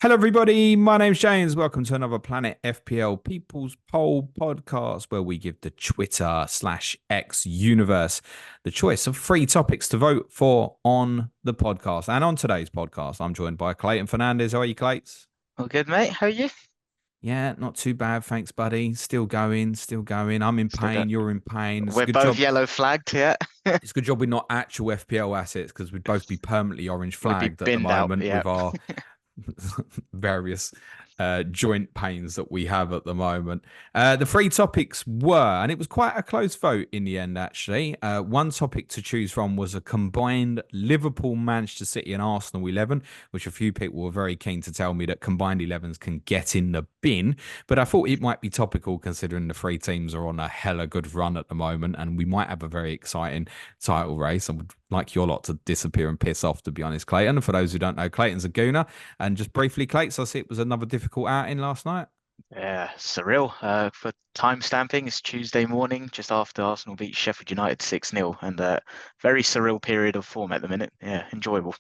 Hello, everybody. My name's James. Welcome to another Planet FPL People's Poll podcast, where we give the Twitter/X universe the choice of three topics to vote for on the podcast. And on today's podcast, I'm joined by Clayton Fernandez. How are you, Clates? All good, mate. How are you? Yeah, not too bad. Thanks, buddy. Still going, still going. I'm in Still pain. good. You're in pain. It's a We're good both job. yellow flagged, yeah. It's a good job we're not actual FPL assets because we'd both be permanently orange We'd be flagged at the binned out, moment yeah. with our various joint pains that we have at the moment. The three topics were, and it was quite a close vote in the end, actually. One topic to choose from was a combined Liverpool, Manchester City, and Arsenal 11, which a few people were very keen to tell me that combined 11s can get in the bin. But I thought it might be topical considering the three teams are on a hella good run at the moment, and we might have a very exciting title race. I would like your lot to disappear and piss off, to be honest, Clayton. For those who don't know, Clayton's a gooner. And just briefly, Clayton, I see it was another difficult outing last night. Yeah, surreal. For time stamping, it's Tuesday morning, just after Arsenal beat Sheffield United 6-0, and very surreal period of form at the minute. Yeah, enjoyable.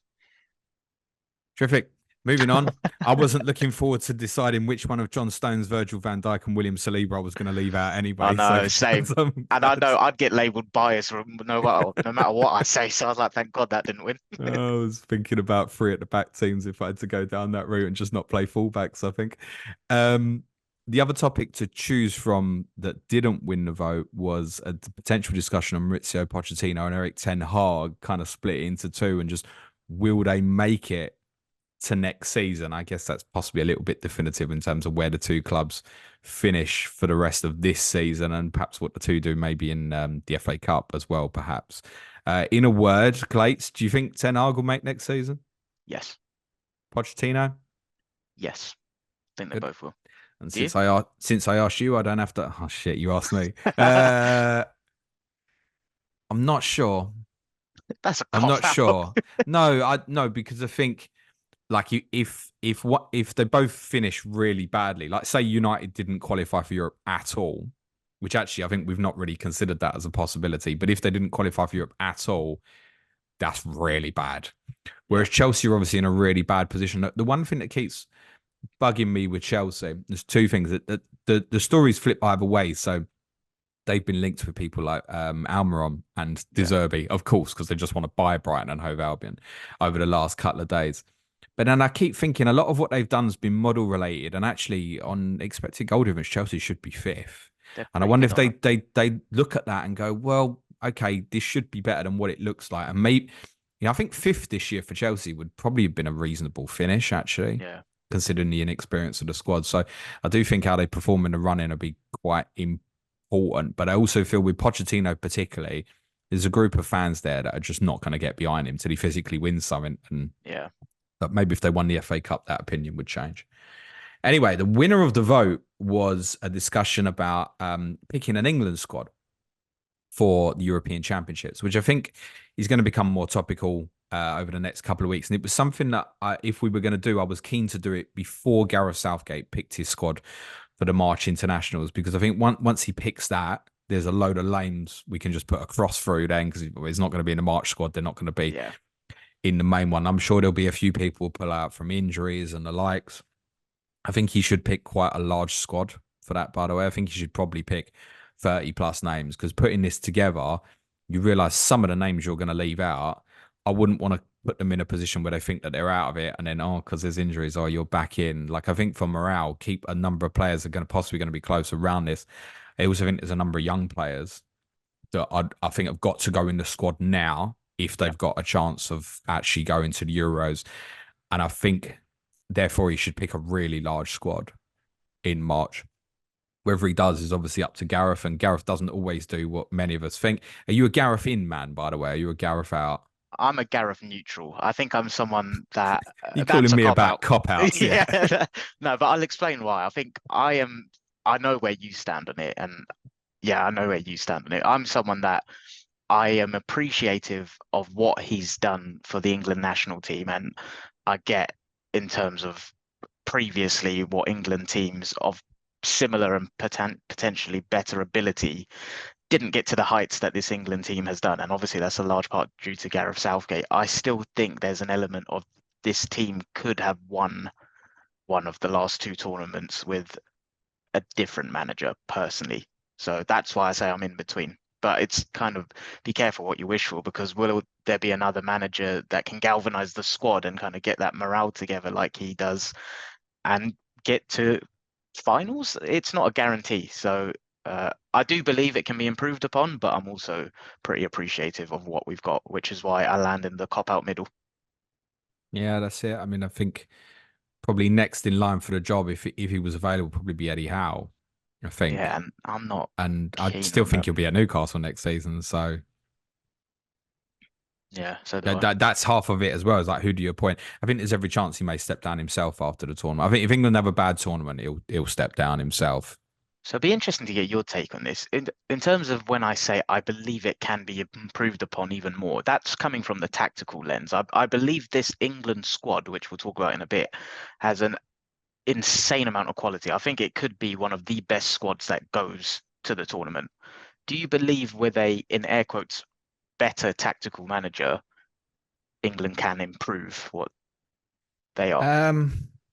Terrific. Moving on. I wasn't looking forward to deciding which one of John Stones, Virgil van Dijk, and William Saliba I was going to leave out I anyway. So know, same. I'm And I glad. know I'd get labelled biased no matter what I say. So I was like, thank God that didn't win. I was thinking about three at the back teams if I had to go down that route and just not play fullbacks, I think. Um, the other topic to choose from that didn't win the vote was a potential discussion on Maurizio Pochettino and Eric Ten Hag, kind of split into two and just will they make it to next season? I guess that's possibly a little bit definitive in terms of where the two clubs finish for the rest of this season and perhaps what the two do maybe in the FA Cup as well, perhaps. In a word, Clates, do you think Ten Hag will make next season? Yes, Pochettino? yes. I think they Good. both will. And Do you? since I asked you, I don't have to. Oh shit, you asked me. I'm not sure. That's a I'm cop not out. sure. No, I no because I think like if they both finish really badly, like say United didn't qualify for Europe at all, which actually I think we've not really considered that as a possibility. But if they didn't qualify for Europe at all, that's really bad. Yeah, Whereas Chelsea are obviously in a really bad position. The one thing that keeps bugging me with Chelsea, there's two things that the stories flip either way. So they've been linked with people like Almiron and De yeah. Zerbi, of course, because they just want to buy Brighton and Hove Albion over the last couple of days. But then I keep thinking a lot of what they've done has been model related, and actually on expected goal difference, Chelsea should be fifth. They're And I pretty wonder good if on it. they look at that and go, well, okay, this should be better than what it looks like, and maybe. I think fifth this year for Chelsea would probably have been a reasonable finish, actually, Yeah. considering the inexperience of the squad. So I do think how they perform in the run in will be quite important. But I also feel with Pochettino particularly, there's a group of fans there that are just not going to get behind him till he physically wins something. And Yeah. but maybe if they won the FA Cup, that opinion would change. Anyway, the winner of the vote was a discussion about picking an England squad for the European Championships, which I think is going to become more topical over the next couple of weeks. And it was something that if we were going to do, I was keen to do it before Gareth Southgate picked his squad for the March internationals, because I think once he picks that, there's a load of lanes we can just put a cross through then, because he's not going to be in the March squad. They're not going to be Yeah. in the main one. I'm sure there'll be a few people pull out from injuries and the likes. I think he should pick quite a large squad for that, by the way. I think he should probably pick 30 plus names, because putting this together, you realize some of the names you're going to leave out. I wouldn't want to put them in a position where they think that they're out of it and then, oh, because there's injuries, oh, you're back in. Like, I think for morale, keep a number of players that are going to possibly going to be close around this. I also think there's a number of young players that I think have got to go in the squad now if Yeah. they've got a chance of actually going to the Euros. And I think, therefore, he should pick a really large squad in March. Whether he does is obviously up to Gareth, and Gareth doesn't always do what many of us think. Are you a Gareth in man, by the way? Are you a Gareth out? I'm a Gareth neutral. I think I'm someone that You that's calling a me cop about out. cop outs? Yeah. Yeah. No, but I'll explain why. I think I know where you stand on it, and yeah, I know where you stand on it. I'm someone that I am appreciative of what he's done for the England national team, and I get in terms of previously what England teams of similar and potentially better ability didn't get to the heights that this England team has done. And obviously, that's a large part due to Gareth Southgate. I still think there's an element of this team could have won one of the last two tournaments with a different manager personally. So that's why I say I'm in between. But it's kind of be careful what you wish for, because will there be another manager that can galvanize the squad and kind of get that morale together like he does and get to finals? It's not a guarantee. So I do believe it can be improved upon, but I'm also pretty appreciative of what we've got, which is why I land in the cop out middle. Yeah, that's it. I mean, I think probably next in line for the job, if he was available, probably be Eddie Howe, I Yeah, think. and I'm not And I keen still on think that. he'll be at Newcastle next season. So Yeah, so do that, I. that's half of it as well. Is like, who do you appoint? I think there's every chance he may step down himself after the tournament. I think if England have a bad tournament, he'll step down himself. So it'd be interesting to get your take on this. In terms of when I say I believe it can be improved upon even more, that's coming from the tactical lens. I believe this England squad, which we'll talk about in a bit, has an insane amount of quality. I think it could be one of the best squads that goes to the tournament. Do you believe with a, in air quotes, better tactical manager, England can improve what they are?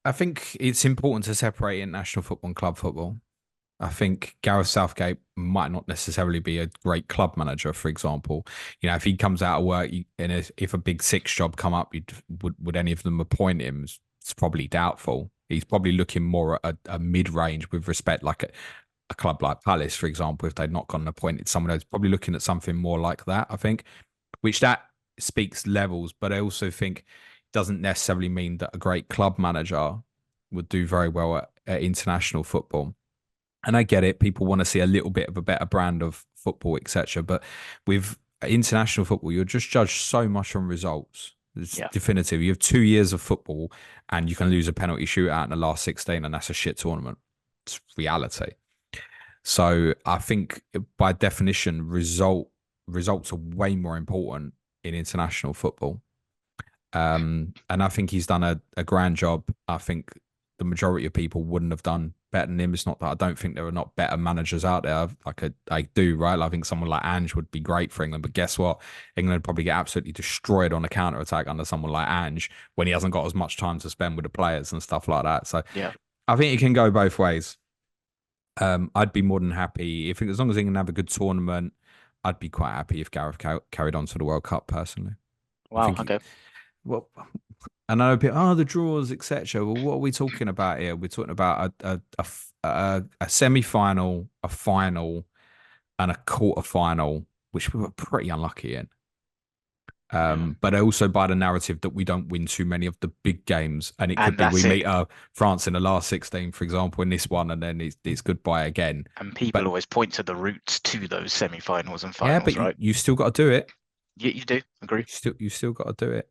I think it's important to separate international football and club football. I think Gareth Southgate might not necessarily be a great club manager, for example. You know, if he comes out of work and if a big six job come up, would any of them appoint him? It's probably doubtful. He's probably looking more at a mid-range with respect, like a club like Palace, for example, if they'd not gone and appointed someone else, probably looking at something more like that, I think, which that speaks levels, but I also think doesn't necessarily mean that a great club manager would do very well at international football. And I get it. People want to see a little bit of a better brand of football, etc. But with international football, you're just judged so much on results. It's Yeah. definitive. You have 2 years of football and you can lose a penalty shootout in the last 16, and that's a shit tournament. It's reality. So I think by definition, results are way more important in international football. And I think he's done a grand job. I think the majority of people wouldn't have done better than him. It's not that I don't think there are not better managers out there. I do, right? I think someone like Ange would be great for England. But guess what? England would probably get absolutely destroyed on a counter attack under someone like Ange when he hasn't got as much time to spend with the players and stuff like that. So Yeah. I think it can go both ways. I'd be more than happy if, as long as England have a good tournament, I'd be quite happy if Gareth carried on to the World Cup personally. I Wow. think Okay. well, I know people, the draws, etc. Well, what are we talking about here? We're talking about a semi-final, a final, and a quarter-final, which we were pretty unlucky in. Yeah. But also by the narrative that we don't win too many of the big games, and it could And be we that's it. meet France in the last 16, for example, in this one, and then it's goodbye again. And people But always point to the routes to those semi-finals and yeah, finals, but right? you still got to do it. You do agree. You still got to do it.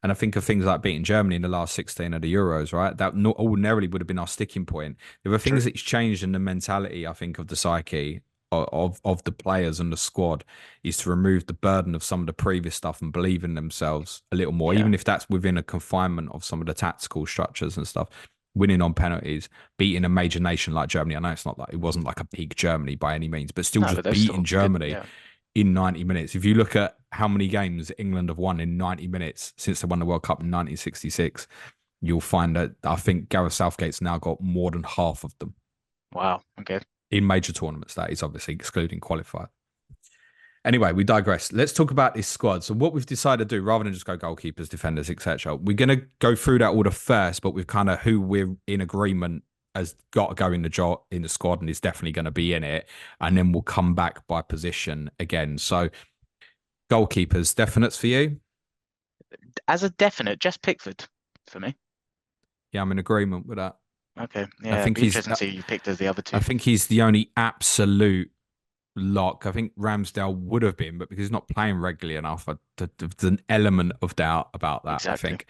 And I think of things like beating Germany in the last 16 of the Euros, right? That not ordinarily would have been our sticking point. There were True. things that's changed in the mentality, I think, of the psyche of the players and the squad is to remove the burden of some of the previous stuff and believe in themselves a little more, Yeah. even if that's within a confinement of some of the tactical structures and stuff. Winning on penalties, beating a major nation like Germany. I know it's not like it wasn't like a peak Germany by any means, but still No, but just they're beating still good. Germany Yeah. in 90 minutes. If you look at how many games England have won in 90 minutes since they won the World Cup in 1966, you'll find that I think Gareth Southgate's now got more than half of them Wow. Okay. in major tournaments. That is obviously excluding qualifier. Anyway, we digress. Let's talk about this squad. So what we've decided to do, rather than just go goalkeepers, defenders, etc., we're going to go through that order first, but with kind of who we're in agreement has got to go in the squad and is definitely going to be in it, and then we'll come back by position again. So goalkeepers, definites for you? As a definite, just Pickford for me. Yeah, I'm in agreement with that. Okay. I Yeah. It'd think be interesting to see who you picked as the other I two. think he's the only absolute lock. I think Ramsdale would have been, but because he's not playing regularly enough, there's an element of doubt about that. I Exactly. think.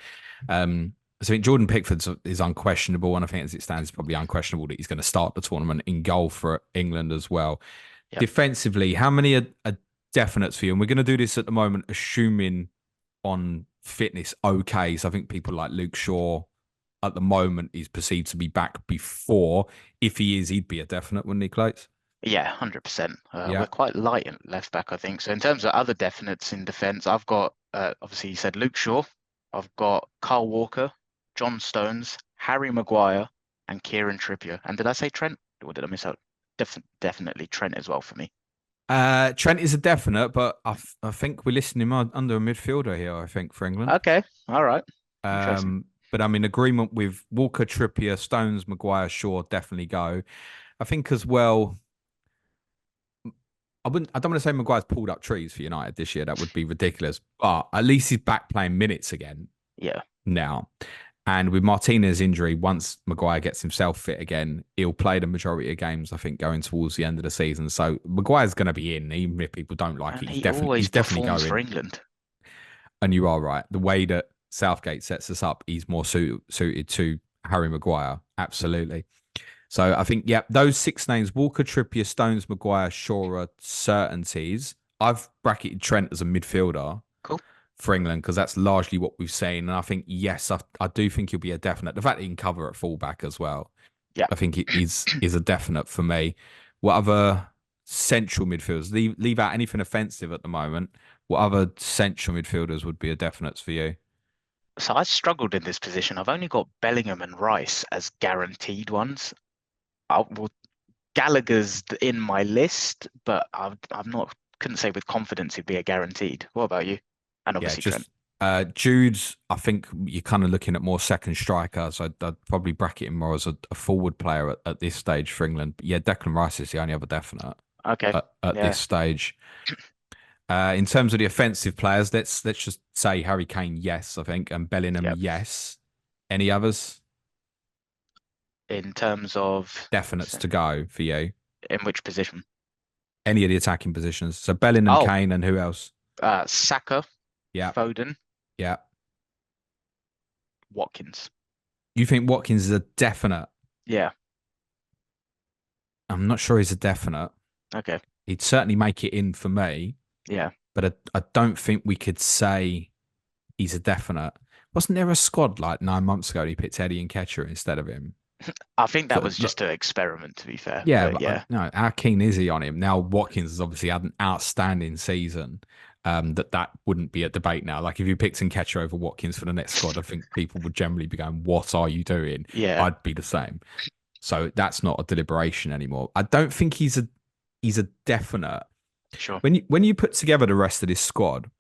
So I think Jordan Pickford is unquestionable, and I think as it stands, it's probably unquestionable that he's going to start the tournament in goal for England as well. Yep. Defensively, how many are definites for you? And we're going to do this at the moment, assuming on fitness okay. So I think people like Luke Shaw at the moment is perceived to be back before. If he is, he'd be a definite, wouldn't he, Clates? Yeah, 100%. Yeah. We're quite light in left back, I think. So in terms of other definites in defence, I've got obviously you said Luke Shaw. I've got Carl Walker, John Stones, Harry Maguire, and Kieran Trippier. And did I say Trent? Or did I miss out? Definitely Trent as well for me. Trent is a definite, but I think we're listing him under a midfielder here, I think, for England. Okay, all right. Interesting. But I'm in agreement with Walker, Trippier, Stones, Maguire, Shaw, definitely go. I think as well, I don't want to say Maguire's pulled up trees for United this year. That would be ridiculous. But at least he's back playing minutes again Yeah. now. And with Martinez's injury, once Maguire gets himself fit again, he'll play the majority of games, I think, going towards the end of the season. So Maguire's going to be in, even if people don't like And it. he always He's definitely performs going. for England. And you are right. The way that Southgate sets us up, he's more suited to Harry Maguire. Absolutely. So I think, yeah, those six names, Walker, Trippier, Stones, Maguire, Shaw are certainties. I've bracketed Trent as a midfielder Cool. for England because that's largely what we've seen. And I think, yes, I do think he'll be a definite. The fact that he can cover at fullback as well, Yeah. I think is a definite for me. What other central midfielders? Leave out anything offensive at the moment. What other central midfielders would be a definites for you? So I struggled in this position. I've only got Bellingham and Rice as guaranteed ones. Well, Gallagher's in my list, but I've not couldn't say with confidence he'd be a guaranteed. What about you? And Yeah, obviously Trent. just Jude's. I think you're kind of looking at more second striker, so I'd probably bracket him more as a forward player at this stage for England. But yeah, Declan Rice is the only other definite Okay. at Yeah. this stage. In terms of the offensive players, let's just say Harry Kane, yes, I think, and Bellingham, Yep. yes. Any others? In terms of Definites to go for you. in which position? Any of the attacking positions. So Bellingham, Oh, Kane, and who else? Saka, Yeah, Foden, yeah. Watkins. You think Watkins is a definite? Yeah. I'm not sure he's a definite. Okay. He'd certainly make it in for me, Yeah. but I don't think we could say he's a definite. Wasn't there a squad like 9 months ago he picked Eddie and Ketcher instead of him? I think that So, was just an experiment, to be fair. yeah, But but yeah. no, how keen is he on him? Now Watkins has obviously had an outstanding season. That wouldn't be a debate now. Like if you picked Nketiah over Watkins for the next squad, I think people would generally be going, "What are you doing?" Yeah. I'd be the same. So that's not a deliberation anymore. I don't think he's a definite. Sure. When you put together the rest of this squad,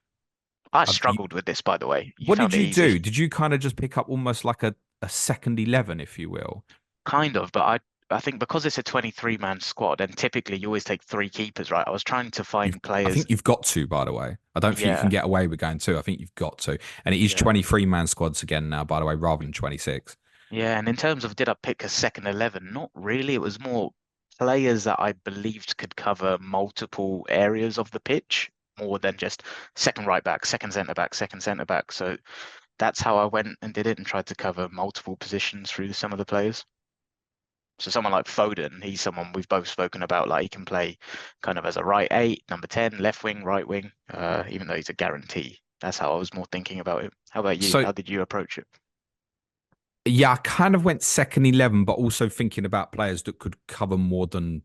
I struggled with this, by the way. You what found did it you easy. do? Did you kind of just pick up almost like a second 11, if you will? Kind of, but I think because it's a 23-man squad, and typically you always take three keepers, right? I was trying to find I players. think you've got to, by the way. I don't think you can Yeah. get away with going two. I think you've got to. And it is Yeah. 23-man squads again now, by the way, rather than 26. Yeah. And in terms of did I pick a second 11? Not really. It was more players that I believed could cover multiple areas of the pitch more than just second right back, second centre back, second centre back. So that's how I went and did it and tried to cover multiple positions through some of the players. So someone like Foden, he's someone we've both spoken about. Like he can play kind of as a right 8, number 10, left wing, right wing, even though he's a guarantee. That's how I was more thinking about it. How about you? So, How did you approach it? yeah, I kind of went second 11, but also thinking about players that could cover more than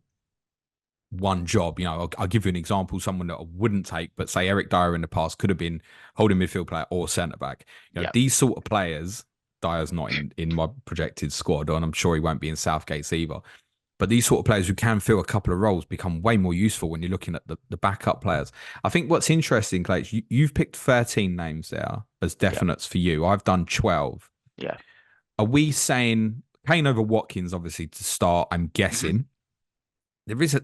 one job. You know, I'll give you an example. Someone that I wouldn't take, but say Eric Dyer in the past could have been holding midfield player or centre back. You know, Yeah. these sort of players, Dyer's not in my projected squad, and I'm sure he won't be in Southgate's either. But these sort of players who can fill a couple of roles become way more useful when you're looking at the backup players. I think what's interesting, Clayton, you've picked 13 names there as definites for you. I've done 12. Yeah. Are we saying Kane over Watkins, obviously, to start? I'm guessing. There is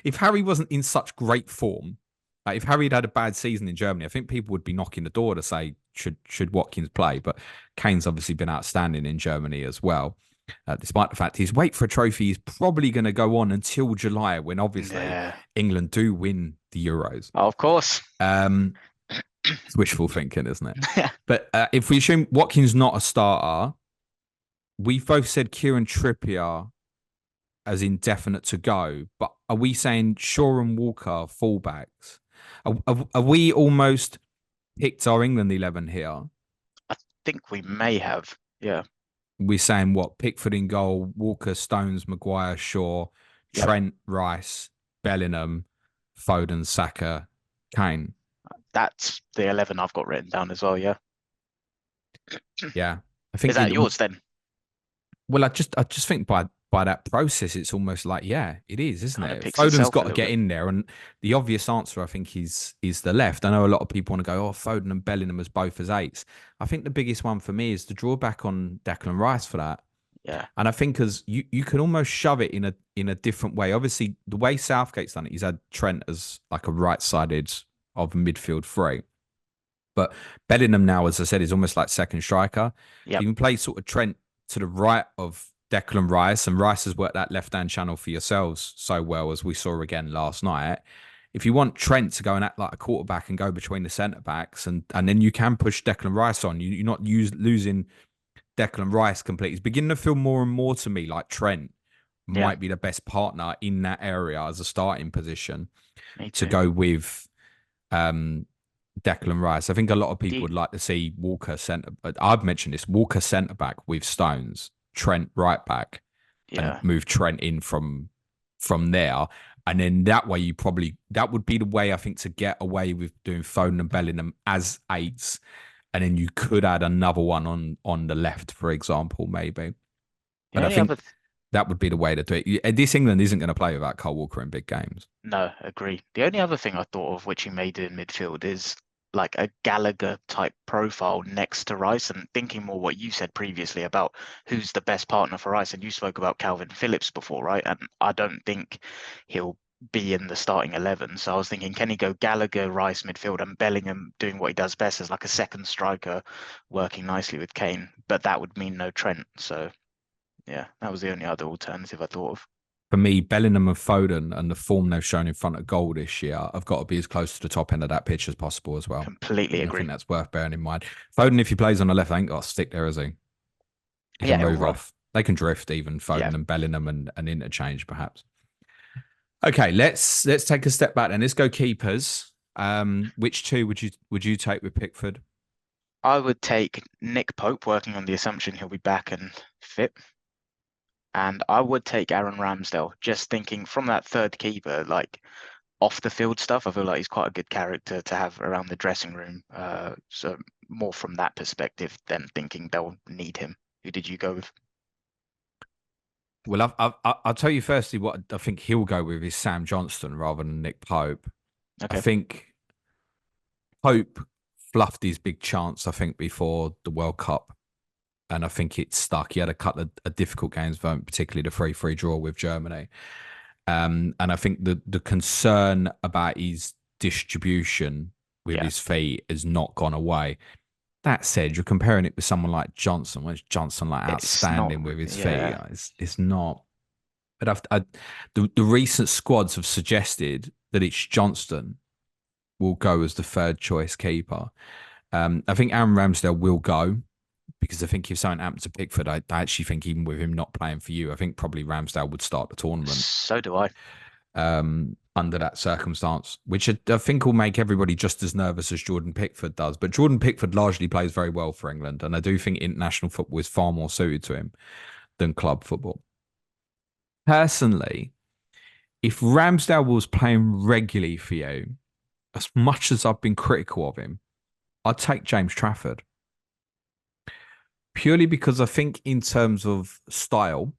if Harry wasn't in such great form, like if Harry had a bad season in Germany, I think people would be knocking the door to say, should Watkins play? But Kane's obviously been outstanding in Germany as well. Despite the fact his wait for a trophy is probably going to go on until July, when obviously Yeah. England do win the Euros. Of course. It's wishful thinking, isn't it? But if we assume Watkins not a starter, we've both said Kieran Trippier as indefinite to go. But are we saying Shaw and Walker fullbacks? Are we almost picked our England 11 here? I think we may have. Yeah. We're saying what? Pickford in goal, Walker, Stones, Maguire, Shaw, Yep. Trent, Rice, Bellingham, Foden, Saka, Kane. That's the 11 I've got written down as well. Yeah. Yeah. I think Is that yours then? Well, I just think by that process, it's almost like, yeah, it is, isn't Kind of it? picks Foden's itself a got to little get bit. in there, and the obvious answer, I think, is the left. I know a lot of people want to go, oh, Foden and Bellingham as both as eights. I think the biggest one for me is the drawback on Declan Rice for that. Yeah, And I think as you can almost shove it in a different way. Obviously, the way Southgate's done it, he's had Trent as like a right-sided of midfield three. But Bellingham now, as I said, is almost like second striker. So yep, you can play sort of Trent to the right of Declan Rice, and Rice has worked that left-hand channel for yourselves so well, as we saw again last night. If you want Trent to go and act like a quarterback and go between the centre backs, and then you can push Declan Rice on, you're not losing Declan Rice completely. It's beginning to feel more and more to me like Trent yeah, might be the best partner in that area as a starting position me to too. go with um, Declan Rice. I think a lot of Do people you- would like to see Walker centre. I've mentioned this: Walker centre back with Stones, Trent right back, and yeah, move Trent in from there. And then that way, that would be the way I think to get away with doing Foden and Bellingham as eights, and then you could add another one on the left, for example, maybe. the But I only other think that would be the way to do it. This England isn't going to play without Cole Walker in big games. No, agree. The only other thing I thought of which he made in midfield is like a Gallagher type profile next to Rice, and thinking more what you said previously about who's the best partner for Rice. And you spoke about Calvin Phillips before, right? And I don't think he'll be in the starting 11. So I was thinking, can he go Gallagher, Rice midfield, and Bellingham doing what he does best as like a second striker, working nicely with Kane? But that would mean no Trent. So yeah, that was the only other alternative I thought of. For me, Bellingham and Foden and the form they've shown in front of goal this year have got to be as close to the top end of that pitch as possible as well. Completely I think agree. that's worth bearing in mind. Foden, if he plays on the left, ain't got to stick there, is he? He can Yeah, move right. off. They can drift even Yeah, Foden and Bellingham and interchange perhaps. Okay, let's take a step back and let's go keepers. Which two would you take with Pickford? I would take Nick Pope, working on the assumption he'll be back and fit. And I would take Aaron Ramsdale, just thinking from that third keeper, like off the field stuff. I feel like he's quite a good character to have around the dressing room. So more from that perspective than thinking they'll need him. Who did you go with? Well, I'll tell you firstly what I think he'll go with is Sam Johnston rather than Nick Pope. I Okay. think Pope fluffed his big chance, I think, before the World Cup. And I think it stuck. He had a couple of difficult games, particularly the 3-3 draw with Germany. And I think the concern about his distribution with Yeah. his feet has not gone away. That said, you're comparing it with someone like Johnson. Where's Johnson like It's not, outstanding with his feet? yeah, It's not. But the recent squads have suggested that it's Johnston will go as the third choice keeper. I think Aaron Ramsdale will go because I think if something happened to Pickford, I actually think even with him not playing for you, I think probably Ramsdale would start the tournament so do I. under that circumstance, which I think will make everybody just as nervous as Jordan Pickford does. But Jordan Pickford largely plays very well for England, and I do think international football is far more suited to him than club football. Personally, if Ramsdale was playing regularly for you, as much as I've been critical of him, I'd take James Trafford purely because I think in terms of style,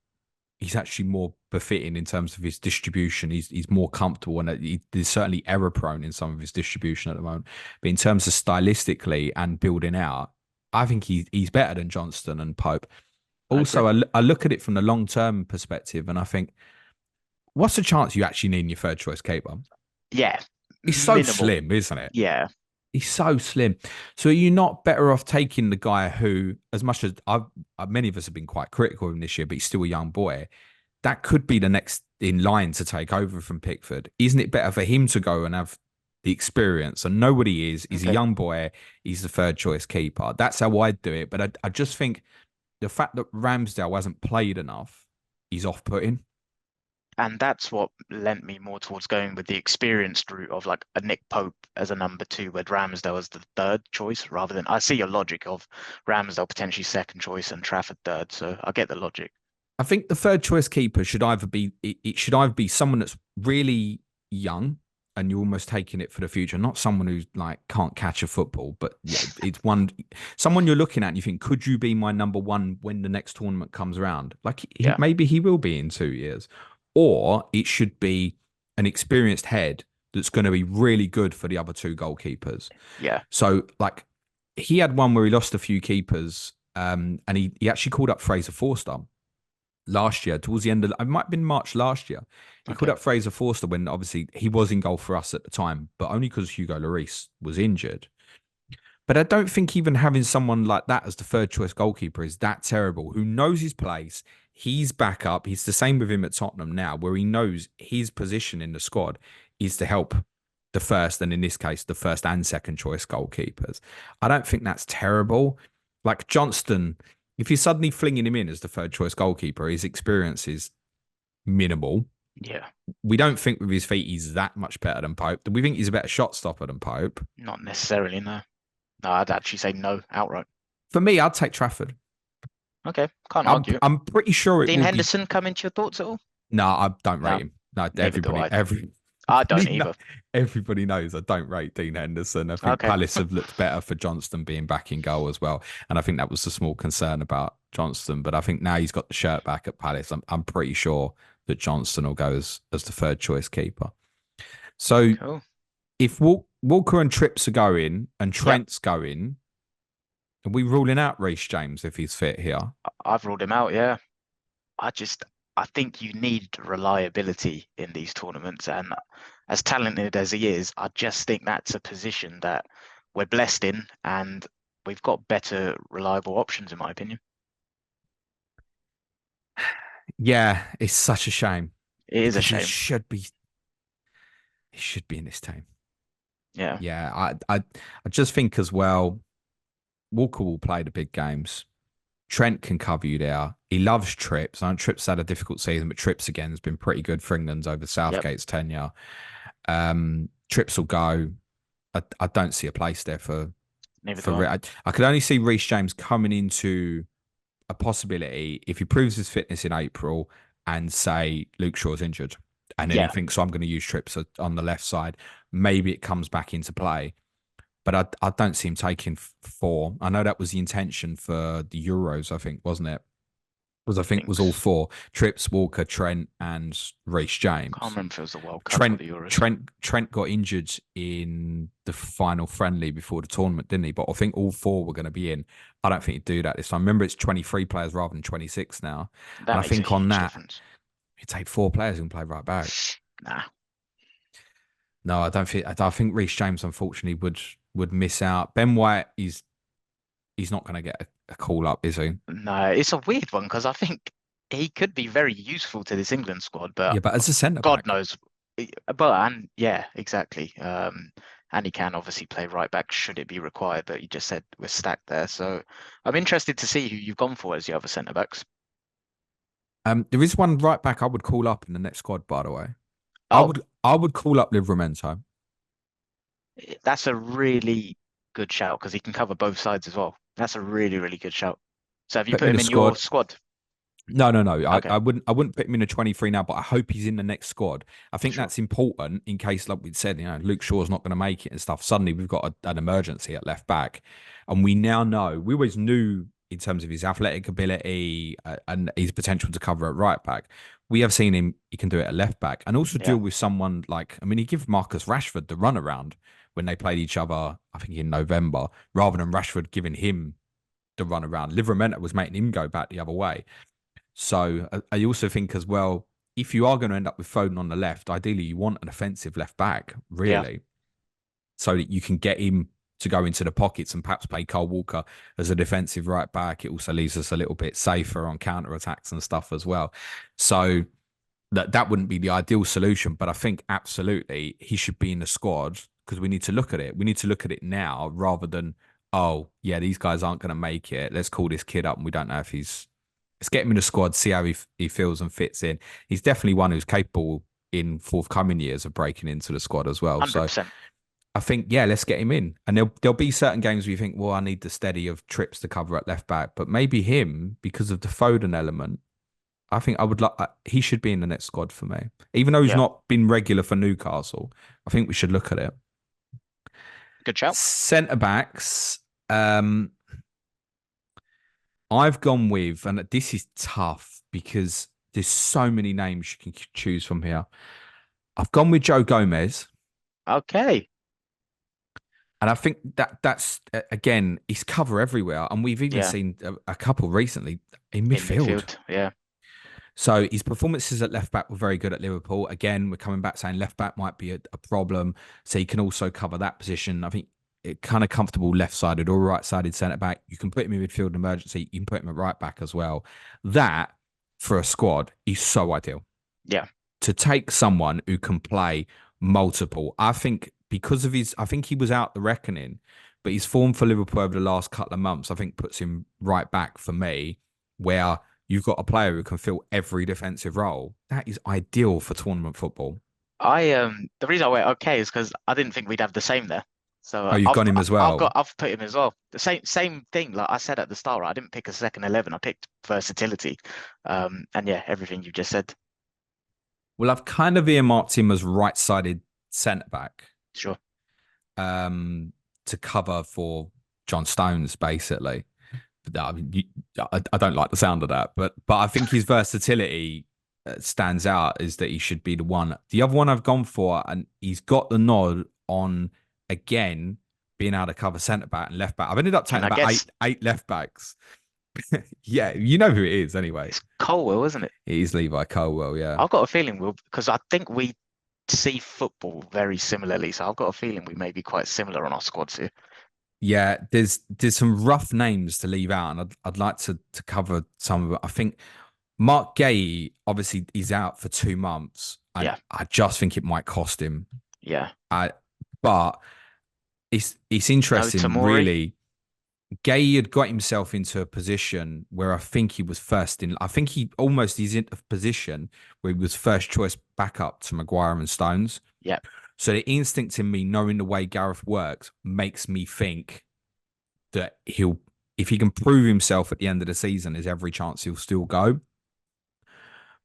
he's actually more befitting in terms of his distribution. He's more comfortable and he's certainly error prone in some of his distribution at the moment. But in terms of stylistically and building out, I think he's better than Johnston and Pope. I agree. Also, I look at it from the long term perspective and I think, what's the chance you actually need your third choice keeper? Yeah, He's so minimal. slim, isn't it? Yeah, He's so slim. So are you not better off taking the guy who, as much as many of us have been quite critical of him this year, but he's still a young boy. That could be the next in line to take over from Pickford. Isn't it better for him to go and have the experience and know what he is? He's a okay. young boy. He's the third choice keeper. That's how I'd do it. But I just think the fact that Ramsdale hasn't played enough is off putting. And that's what lent me more towards going with the experienced route of like a Nick Pope as a number two, with Ramsdale as the third choice, rather than I see your logic of Ramsdale potentially second choice and Trafford third. So I get the logic. I think the third choice keeper should either be someone that's really young and you're almost taking it for the future. Not someone who's like can't catch a football, but yeah, it's someone you're looking at and you think, could you be my number one when the next tournament comes around? Like Yeah. maybe he will be in 2 years, or it should be an experienced head that's going to be really good for the other two goalkeepers. Yeah. So like he had one where he lost a few keepers, and he actually called up Fraser Forster last year towards the end of it might have been March last year. He called Okay. up Fraser Forster when obviously he was in goal for us at the time, but only because Hugo Lloris was injured. But I don't think even having someone like that as the third choice goalkeeper is that terrible, who knows his place. He's back up. He's the same with him at Tottenham now, where he knows his position in the squad is to help the first, and in this case, the first and second choice goalkeepers. I don't think that's terrible. Like Johnston, if you're suddenly flinging him in as the third choice goalkeeper, his experience is minimal. Yeah. We don't think with his feet he's that much better than Pope. We think he's a better shot stopper than Pope. Not necessarily, no. No, I'd actually say no outright. For me, I'd take Trafford. Okay, can't argue. I'm pretty sure it Dean will Henderson come into your thoughts at all? No, I don't rate No, him. No, neither do I. every I don't either. everybody knows I don't rate Dean Henderson. I think Okay. Palace have looked better for Johnston being back in goal as well, and I think that was a small concern about Johnston. But I think now he's got the shirt back at Palace, I'm pretty sure that Johnston will go as the third choice keeper. So Cool. if Walker and Trips are going and Trent's going, are we ruling out Reece James if he's fit here? I've ruled him out, yeah. I think you need reliability in these tournaments, and as talented as he is, I just think that's a position that we're blessed in, and we've got better reliable options, in my opinion. Yeah, it's such a shame. It is a Because shame. he should be in this team. Yeah. Yeah, I just think as well, Walker will play the big games. Trent can cover you there. He loves Trips. I know Trips had a difficult season, but Trips again has been pretty good for England over Southgate's tenure. Trips will go. I don't see a place there for. Neither do I. I could only see Reece James coming into a possibility if he proves his fitness in April and say Luke Shaw's injured, and then he thinks, so I'm going to use Trips on the left side. Maybe it comes back into play. But I don't see him taking 4. I know that was the intention for the Euros, I think, wasn't it? I think it was all 4. Trips, Walker, Trent, and Reece James. Can't remember if it was the World Cup or the Euros. Trent got injured in the final friendly before the tournament, didn't he? But I think all 4 were going to be in. I don't think he'd do that this time. Remember, it's 23 players rather than 26 now. That and I think on that, difference. you take 4 players who can play right back. Nah. No, I don't think. I think Reece James, unfortunately, would miss out. Ben White he's not going to get a call up, is he? No, it's a weird one because I think he could be very useful to this England squad, but yeah, but as a centre God back, knows. But yeah, exactly. And he can obviously play right back should it be required. But you just said we're stacked there, so I'm interested to see who you've gone for as the other centre backs. There is one right back I would call up in the next squad, by the way. Oh, I would call up Livramento. that's a really good shout because he can cover both sides as well. That's a really, really good shout. So have you put him in your squad? No. Okay. I wouldn't put him in a 23 now, but I hope he's in the next squad. I think that's important in case, like we said, Luke Shaw's not going to make it and stuff. Suddenly we've got an emergency at left back. And we now know, we always knew in terms of his athletic ability and his potential to cover at right back. We have seen him, he can do it at left back and also deal with someone like, he gave Marcus Rashford the runaround when they played each other, I think in November, rather than Rashford giving him the runaround. Livramento was making him go back the other way. So I also think as well, if you are going to end up with Foden on the left, ideally you want an offensive left back, really, so that you can get him to go into the pockets and perhaps play Kyle Walker as a defensive right back. It also leaves us a little bit safer on counter attacks and stuff as well. So that wouldn't be the ideal solution, but I think absolutely he should be in the squad because we need to look at it. We need to look at it now rather than, oh yeah, these guys aren't going to make it. Let's call this kid up and we don't know if let's get him in the squad, see how he feels and fits in. He's definitely one who's capable in forthcoming years of breaking into the squad as well. 100%. So I think, let's get him in. And there'll be certain games where you think, well, I need the steady of Trips to cover at left back. But maybe him, because of the Foden element, I think I would like. He should be in the next squad for me, even though he's Yeah, not been regular for Newcastle. I think we should look at it. good shout. Centre backs. Um, I've gone with, and this is tough because there's so many names you can choose from here. I've gone with Joe Gomez, Okay. and I think that's again, he's cover everywhere, and we've even Yeah, seen a couple recently in in midfield. midfield. Yeah. So his performances at left back were very good at Liverpool. Again, we're coming back saying left back might be a problem, so he can also cover that position. I think it kind of comfortable left sided or right sided centre back. You can put him in midfield in emergency. You can put him at right back as well. That for a squad is so ideal Yeah. to take someone who can play multiple. I think because of his, I think he was out the reckoning, but his form for Liverpool over the last couple of months, I think puts him right back for me, where you've got a player who can fill every defensive role. That is ideal for tournament football. The reason I went okay is because I didn't think we'd have the same there. So Oh, you've got him as well. I've put him as well. The same thing. Like I said at the start, right? I didn't pick a second 11. I picked versatility. And yeah, everything you just said. Well, I've kind of earmarked him as right-sided centre back, Sure. to cover for John Stones, basically. I mean, I don't like the sound of that, but I think his versatility stands out is that he should be the one. The other one I've gone for, and he's got the nod on again being able to cover centre back and left back. I've ended up Can taking I about guess eight left backs. Yeah, you know who it is anyway. it's Colwell, isn't it? It is Levi Colwell. Yeah, I've got a feeling because I think we see football very similarly. So I've got a feeling we may be quite similar on our squads here. yeah. There's some rough names to leave out, and I'd like to cover some of it. I think Mark Gay, obviously, he's out for 2 months, and Yeah. I just think it might cost him. Yeah. But it's No interesting, Tamori. really. Gay had got himself into a position where I think he was first in. I think he almost is in a position where he was first choice backup to Maguire and Stones. Yeah. So the instinct in me, knowing the way Gareth works, makes me think that if he can prove himself at the end of the season, there's every chance he'll still go.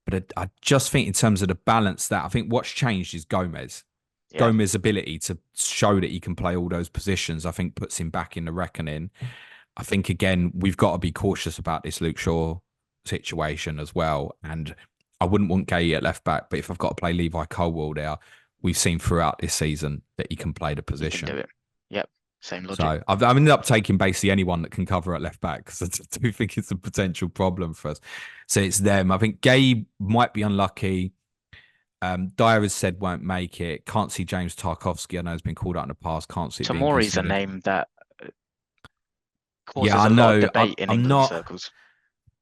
But I just think in terms of the balance, that I think what's changed is Gomez. Yeah. Gomez's ability to show that he can play all those positions, I think, puts him back in the reckoning. I think, again, we've got to be cautious about this Luke Shaw situation as well. And I wouldn't want Gay at left back, but if I've got to play Levi Colwell there, we've seen throughout this season that he can play the He can position. do it. Yep. Same logic. So I've ended up taking basically anyone that can cover at left back because I do think it's a potential problem for us. So it's them. I think Gay might be unlucky. Dyer has said won't make it. Can't see James Tarkovsky. I know has been called out in the past. Can't see it being Tamori's a considered. name that causes Yeah, I a lot of know. debate in I'm England not. circles.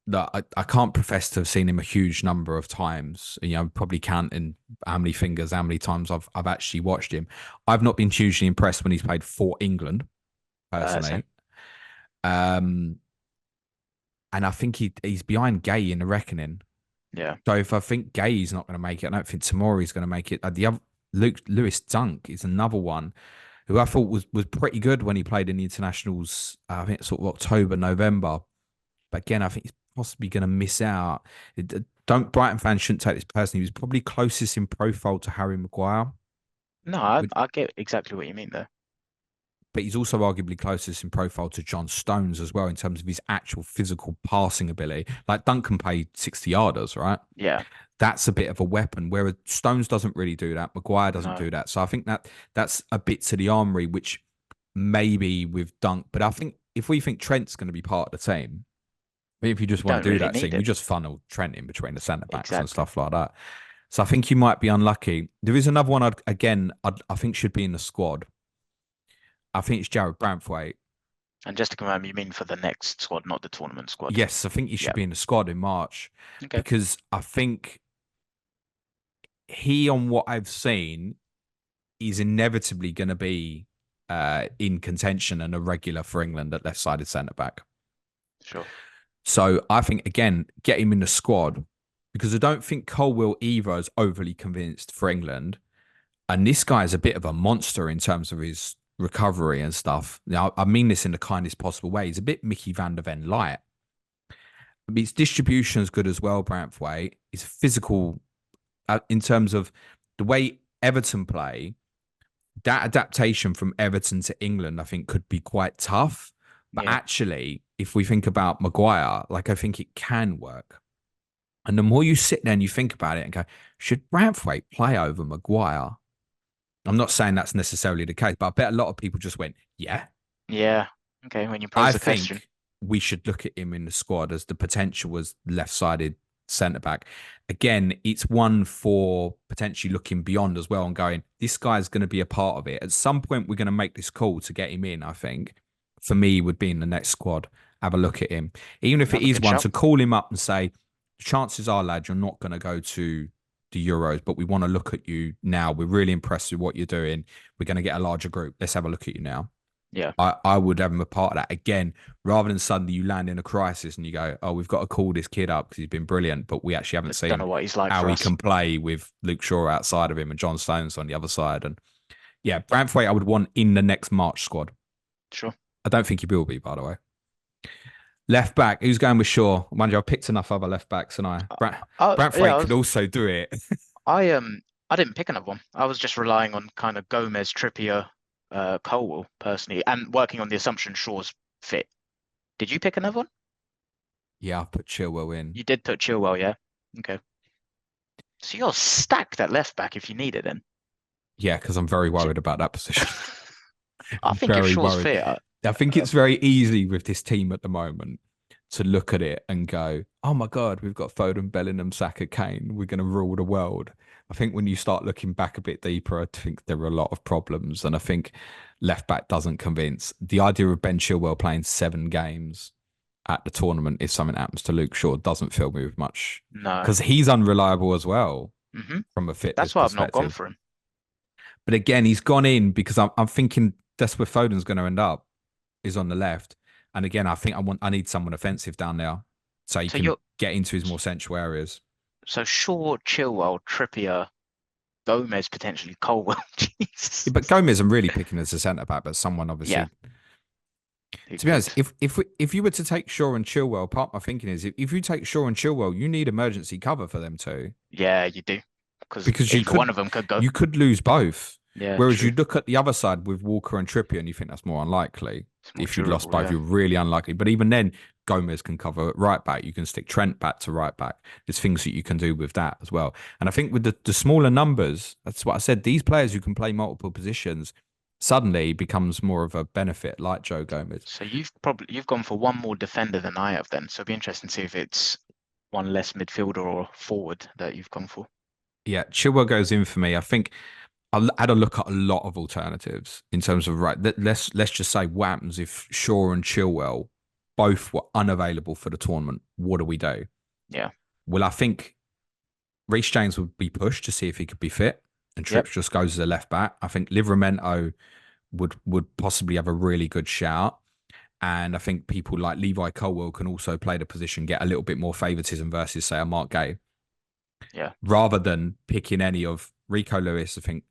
No, I can't profess to have seen him a huge number of times. You know, probably counting how many fingers, how many times I've actually watched him. I've not been hugely impressed when he's played for England, personally. And I think he's behind Gay in the reckoning. Yeah. So if I think Gay's not going to make it, I don't think Tamori's going to make it. The other Lewis Dunk is another one who I thought was pretty good when he played in the internationals. I think sort of October, November. But again, I think he's possibly going to miss out. Brighton fans shouldn't take this personally. He was probably closest in profile to Harry Maguire. No, I get exactly what you mean there. But he's also arguably closest in profile to John Stones as well in terms of his actual physical passing ability. Like Duncan played 60-yarders, right? Yeah. That's a bit of a weapon, whereas Stones doesn't really do that. Maguire doesn't No. do that. So I think that's a bit to the armory, which maybe with Dunk. But I think if we think Trent's going to be part of the team, if you just want to do that team, you just funnel Trent in between the centre backs and stuff like that. So I think you might be unlucky. There is another one I think should be in the squad. I think it's Jared Branthwaite. And just to confirm, you mean for the next squad, not the tournament squad? Yes, I think he should be in the squad in March. Okay. Because I think he, on what I've seen, is inevitably going to be in contention and a regular for England at left-sided centre-back. Sure. So I think, again, get him in the squad because I don't think Colwell either is overly convinced for England. And this guy is a bit of a monster in terms of his recovery and stuff. Now, I mean this in the kindest possible way. He's a bit Mickey van der Ven light. I mean, his distribution is good as well, Branthwaite. He's physical in terms of the way Everton play. That adaptation from Everton to England, I think, could be quite tough. But Yeah, actually, if we think about Maguire, like I think it can work. And the more you sit there and you think about it and go, should Branthwaite play over Maguire? I'm not saying that's necessarily the case, but I bet a lot of people just went, yeah. yeah. Okay, when you pose I the question, think we should look at him in the squad as the potential as left-sided centre back. Again, it's one for potentially looking beyond as well and going, this guy's going to be a part of it. At some point, we're going to make this call to get him in. I think for me, would be in the next squad. Have a look at him, even if it another is good one shout. to call him up and say, chances are, lad, you're not going to go to the Euros, but we want to look at you now. We're really impressed with what you're doing. We're going to get a larger group. Let's have a look at you now. Yeah, I would have him a part of that again, rather than suddenly you land in a crisis and you go, oh, we've got to call this kid up because he's been brilliant, but we actually haven't but don't seen know what he's like how for he us. can play with Luke Shaw outside of him and John Stones on the other side. And yeah, Branthwaite, I would want in the next March squad. Sure. I don't think he will be, by the way. Left back, who's going with Shaw? Mind you, I picked enough other left backs, and Yeah, Branthwaite could also do it. I I didn't pick another one. I was just relying on kind of Gomez, Trippier, Colwill personally, and working on the assumption Shaw's fit. Did you pick another one? Yeah, I'll put Chilwell in. You did put Chilwell, yeah. Okay. So you're stacked at left back if you need it then. Yeah, because I'm very J- worried about that position. I I'm think if very Shaw's worried. fit, I think it's very easy with this team at the moment to look at it and go, oh my God, we've got Foden, Bellingham, Saka, Kane. We're going to rule the world. I think when you start looking back a bit deeper, I think there are a lot of problems. And I think left back doesn't convince. The idea of Ben Chilwell playing 7 games at the tournament, if something happens to Luke Shaw, doesn't fill me with much no. because he's unreliable as well Hmm. from a fitness That's why I've not gone perspective. for him. But again, he's gone in because I'm thinking that's where Foden's going to end up is on the left. And again, I need someone offensive down there so he So can you're get into his more central areas. so Shaw, Chilwell, Trippier, Gomez potentially, Colwell. Yeah, Jesus. but Gomez, I'm really picking as a centre back, but someone Yeah, obviously. who To be honest, could? if you were to take Shaw and Chilwell, part of my thinking is if you take Shaw and Chilwell, you need emergency cover for them too, Yeah, you do. Because because either one of them could go. you could lose both. Yeah, Whereas you true. look at the other side with Walker and Trippier, and you think that's more unlikely. It's more If you'd lost durable, both, yeah. you're really unlikely. But even then, Gomez can cover at right back. You can stick Trent back to right back. There's things that you can do with that as well. And I think with the smaller numbers, that's what I said. These players who can play multiple positions suddenly becomes more of a benefit, like Joe Gomez. So you've gone for one more defender than I have then. So it'll be interesting to see if it's one less midfielder or forward that you've gone for. Yeah, Chilwell goes in for me. I think I had a look at a lot of alternatives in terms of right. Let's just say what happens if Shaw and Chilwell both were unavailable for the tournament. What do we do? Yeah. Well, I think Reece James would be pushed to see if he could be fit, and Yep. Trips just goes as a left back. I think Livramento would possibly have a really good shout, and I think people like Levi Colwill can also play the position, get a little bit more favouritism versus say a Mark Gay, Yeah. rather than picking any of Rico Lewis. I think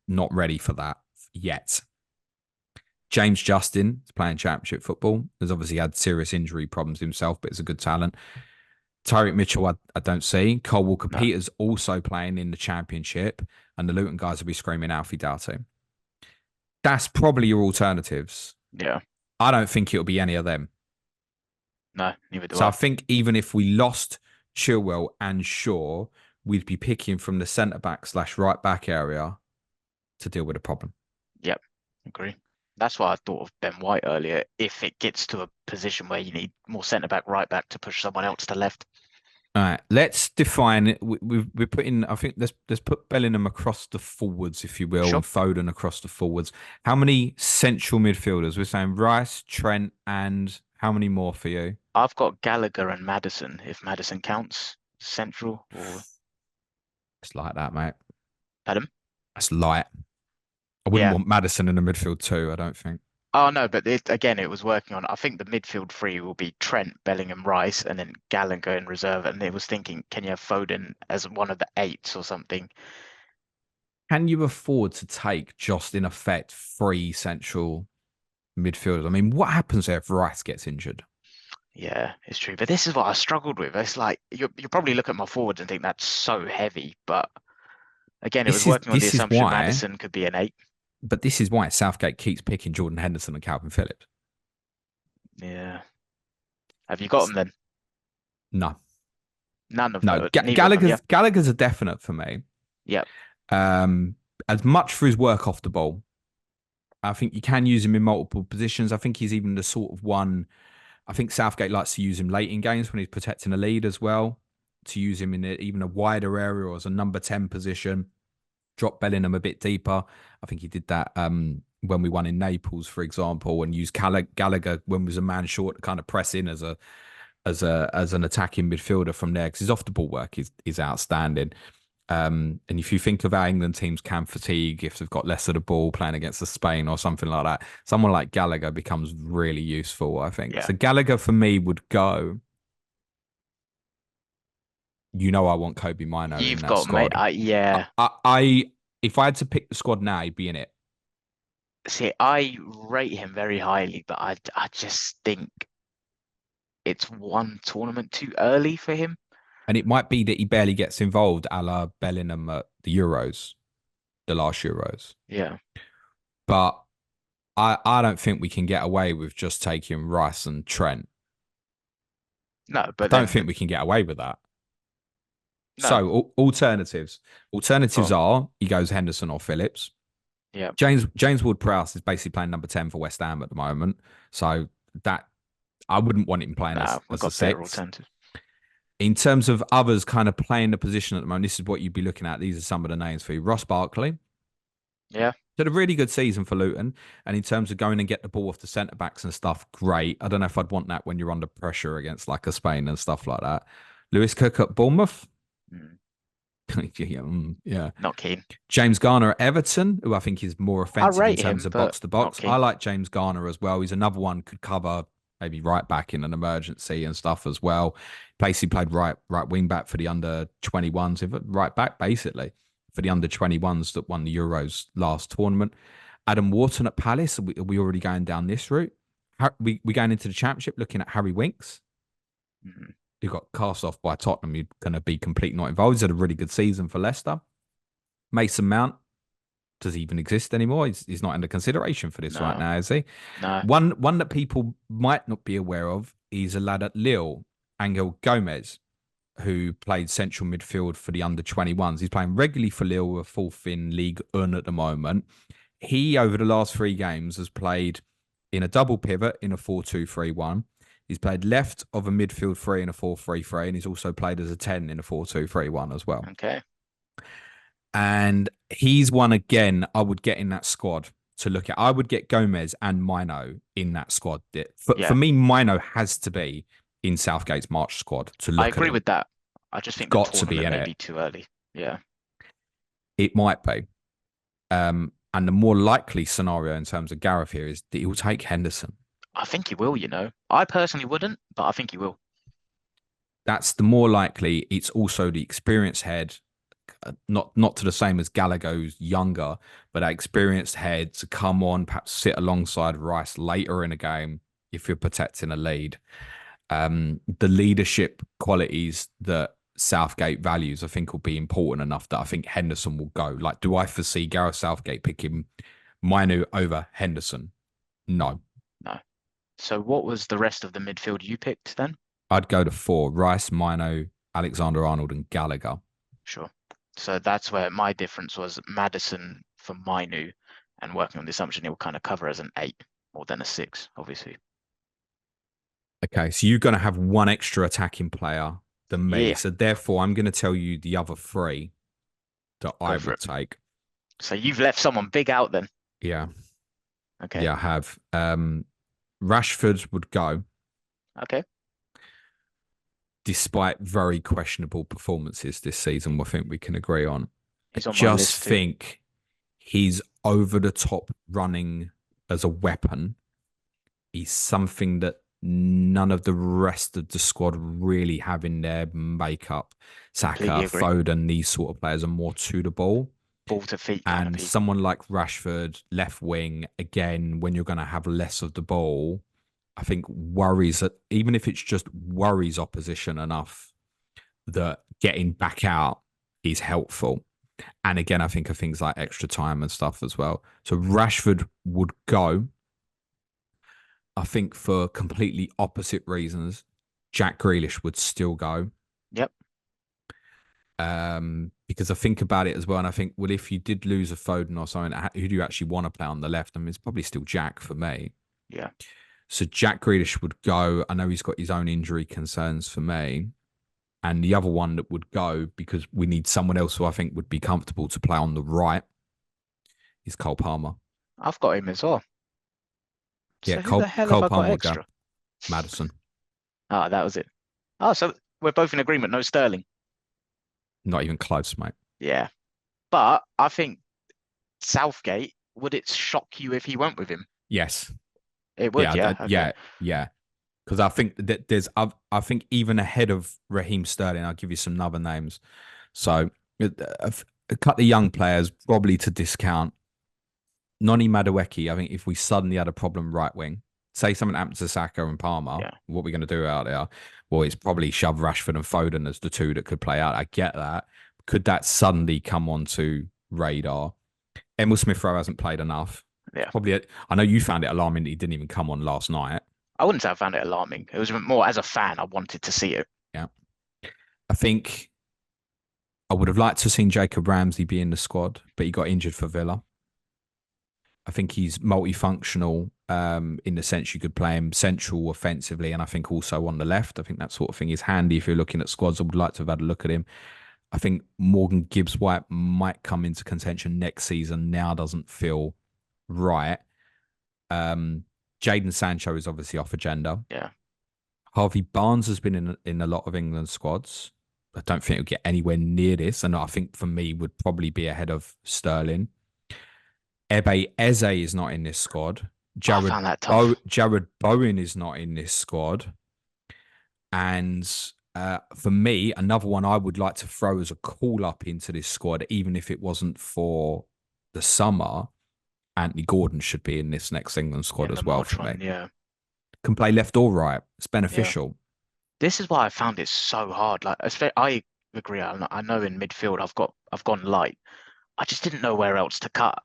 not ready for that yet. James Justin is playing championship football. Has obviously had serious injury problems himself, but is a good talent. Tyreek Mitchell, I don't see. Cole Walker No. Peters also playing in the championship, and the Luton guys will be screaming Alfie Doughty. That's probably your alternatives. Yeah. I don't think it'll be any of them. No, neither do So I I. think even if we lost Chilwell and Shaw, we'd be picking from the centre back / right back area to deal with the problem. Yep. Agree. That's why I thought of Ben White earlier. If it gets to a position where you need more centre back, right back to push someone else to left. All right, let's define it. We're putting. I think let's put Bellingham across the forwards, if you will, Sure. and Foden across the forwards. How many central midfielders? We're saying Rice, Trent, and how many more for you? I've got Gallagher and Madison, if Madison counts. Central or It's like that, mate. Adam? That's light. I wouldn't Yeah. want Madison in the midfield too. I don't think. Oh no, but again, it was working on. I think the midfield three will be Trent, Bellingham, Rice, and then Gallagher in reserve. And it was thinking, can you have Foden as one of the eights or something? Can you afford to take just in effect 3 central midfielders? I mean, what happens there if Rice gets injured? Yeah, it's true. But this is what I struggled with. It's like you probably look at my forwards and think that's so heavy, but again, it was working on the This is assumption why, Maddison could be an 8. but this is why Southgate keeps picking Jordan Henderson and Calvin Phillips. Yeah. Have you got them then? No, None of no. them. Neither of them. Yeah. Gallagher's a definite for me. Yep. Um, as much for his work off the ball. I think you can use him in multiple positions. I think he's even the sort of one. I think Southgate likes to use him late in games when he's protecting a lead as well. To use him in even a wider area or as a number 10 position. Drop Bellingham a bit deeper. I think he did that when we won in Naples, for example, and used Gallagher when was a man short to kind of press in as an attacking midfielder from there because his off the ball work is outstanding. And if you think of how England teams can fatigue if they've got less of the ball playing against the Spain or something like that, someone like Gallagher becomes really useful, I think. Yeah. So Gallagher for me would go. I want Kobe Mino in You've that got, mate. squad. Yeah. If I had to pick the squad now, he'd be in it. See, I rate him very highly, but I just think it's one tournament too early for him. And it might be that he barely gets involved, a la Bellingham at the Euros, the last Euros. Yeah. But I don't think we can get away with just taking Rice and Trent. No, I but don't then think we can get away with that. no. So alternatives. Go Alternatives on. are he goes Henderson or Phillips. Yeah. James Ward-Prowse is basically playing number 10 for West Ham at the moment. So that I wouldn't want him playing Nah, we've as a got better six. alternatives. In terms of others kind of playing the position at the moment, this is what you'd be looking at. These are some of the names for you. Ross Barkley. Yeah. Did a really good season for Luton. And in terms of going and get the ball off the centre backs and stuff, great. I don't know if I'd want that when you're under pressure against like a Spain and stuff like that. Lewis Cook at Bournemouth. Mm, Yeah. not keen. James Garner at Everton, who I think is more I offensive in rate terms him, of but box to not box. I keen. like James Garner as well. He's another one could cover maybe right back in an emergency and stuff as well. Basically played right wing back for the under 21s, right back basically for the under 21s that won the Euros last tournament. Adam Wharton at Palace. Are we already going down this route? We going into the Championship looking at Harry Winks, Mm, who got cast off by Tottenham. You're going to be completely not involved. He's had a really good season for Leicester. Mason Mount, does he even exist anymore? He's not under consideration for this right no. now, is he? No. One that people might not be aware of is a lad at Lille, Angel Gomez, who played central midfield for the under 21s. He's playing regularly for Lille, we're fourth in League 1 at the moment. He, over the last 3 games, has played in a double pivot in a 4-2-3-1. He's played left of a midfield 3 in a 4-3-3, and he's also played as a 10 in a 4-2-3-1 as well. Okay. And he's one again I would get in that squad to look at. I would get Gomez and Mino in that squad. For Yeah. me, Mino has to be in Southgate's March squad to look I at agree him. with that. I just think the Got to be tournament in may it. be too early. Yeah. It might be. And the more likely scenario in terms of Gareth here is that he will take Henderson. I think he will, I personally wouldn't, but I think he will. That's the more likely. It's also the experienced head, not to the same as Gallagher's younger, but that experienced head to come on, perhaps sit alongside Rice later in a game if you're protecting a lead. The leadership qualities that Southgate values, I think, will be important enough that I think Henderson will go. Like, do I foresee Gareth Southgate picking Minu over Henderson? No. No. So what was the rest of the midfield you picked then? I'd go to 4. Rice, Mino, Alexander-Arnold and Gallagher. Sure. So that's where my difference was Maddison for Minu and working on the assumption it will kind of cover as an 8 more than a 6, obviously. Okay, so you're going to have one extra attacking player than me. Yeah. So therefore, I'm going to tell you the other 3 that I for would it. take. So you've left someone big out then. Yeah. Okay. Yeah, I have. Rashford would go, Okay. despite very questionable performances this season. I think we can agree on. He's on my Just list too. think his over the top running as a weapon is something that none of the rest of the squad really have in their makeup. Saka, Completely agree. Foden, these sort of players are more to the ball. Ball to feet kind of And people. someone like Rashford, left wing, again, when you're going to have less of the ball, I think worries that even if it's just worries opposition enough that getting back out is helpful. And again, I think of things like extra time and stuff as well. So Rashford would go. I think for completely opposite reasons, Jack Grealish would still go. Yep. Because I think about it as well, and I think, well, if you did lose a Foden or something, who do you actually want to play on the left? I mean, it's probably still Jack for me. Yeah. So Jack Grealish would go. I know he's got his own injury concerns for me. And the other one that would go, because we need someone else who I think would be comfortable to play on the right, is Cole Palmer. I've got him as well. Yeah, So who the hell have Cole I got Palmer would go. extra? Madison. Ah, that was it. Oh, so we're both in agreement. No Sterling. Not even close, mate. Yeah. But I think Southgate, would it shock you if he went with him? Yes. It would, yeah. Okay. Yeah. Because I think that I think even ahead of Raheem Sterling, I'll give you some other names. So a couple of young players, probably to discount. Noni Madueke, I think if we suddenly had a problem right wing, say something happened to Saka and Palmer, Yeah. what are we going to do out there? Well, it's probably shove Rashford and Foden as the two that could play out. I get that. Could that suddenly come onto radar? Emil Smith Rowe hasn't played enough. Yeah. Probably. I know you found it alarming that he didn't even come on last night. I wouldn't say I found it alarming. It was more as a fan, I wanted to see it. Yeah. I think I would have liked to have seen Jacob Ramsey be in the squad, but he got injured for Villa. I think he's multifunctional in the sense you could play him central offensively, and I think also on the left. I think that sort of thing is handy if you're looking at squads. I would like to have had a look at him. I think Morgan Gibbs-White might come into contention next season. Now doesn't feel right. Jadon Sancho is obviously off agenda. Yeah. Harvey Barnes has been in a lot of England squads. I don't think he'll get anywhere near this, and I think for me would probably be ahead of Sterling. Ebe Eze is not in this squad. I found that tough. Jared Bowen is not in this squad. And for me, another one I would like to throw as a call up into this squad, even if it wasn't for the summer, Anthony Gordon should be in this next England squad as well for me. Yeah. Can play left or right. It's beneficial. Yeah. This is why I found it so hard. Like, I agree. I know in midfield I've gone light. I just didn't know where else to cut.